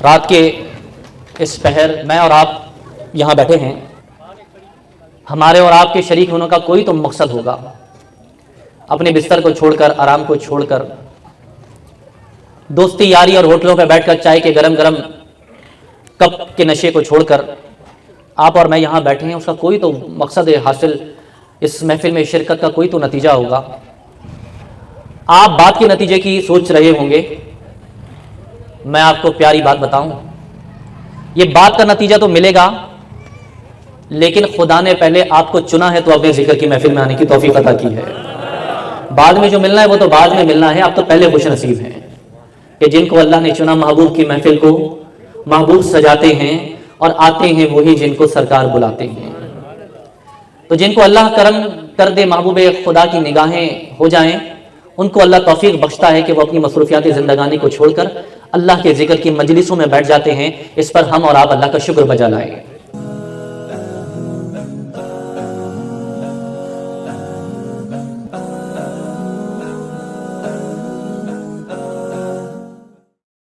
रात के इस पहर मैं और आप यहाँ बैठे हैं, हमारे और आपके शरीक होने का कोई तो मकसद होगा। अपने बिस्तर को छोड़कर, आराम को छोड़कर, दोस्ती यारी और होटलों पर बैठकर चाय के गरम गरम कप के नशे को छोड़कर आप और मैं यहाँ बैठे हैं, उसका कोई तो मकसद है हासिल। इस महफिल में शिरकत का कोई तो नतीजा होगा। आप बात के नतीजे की सोच रहे होंगे, मैं आपको प्यारी बात बताऊं, ये बात का नतीजा तो मिलेगा, लेकिन खुदा ने पहले आपको चुना है तो अपने जिक्र की महफिल में आने की तौफीक अता की है। बाद में जो मिलना है वो तो बाद में मिलना है, आप तो पहले खुश नसीब हैं कि जिनको अल्लाह ने चुना महबूब की महफिल को महबूब सजाते हैं और आते हैं वही जिनको सरकार बुलाते हैं। तो जिनको अल्लाह करम कर दे, महबूब खुदा की निगाहें हो जाएं, उनको अल्लाह तौफीक बख्शता है कि वो अपनी मसरूफियाती ज़िंदगानी को छोड़कर अल्लाह के जिक्र की मजलिसों में बैठ जाते हैं। इस पर हम और आप अल्लाह का शुक्र बजा लाएं।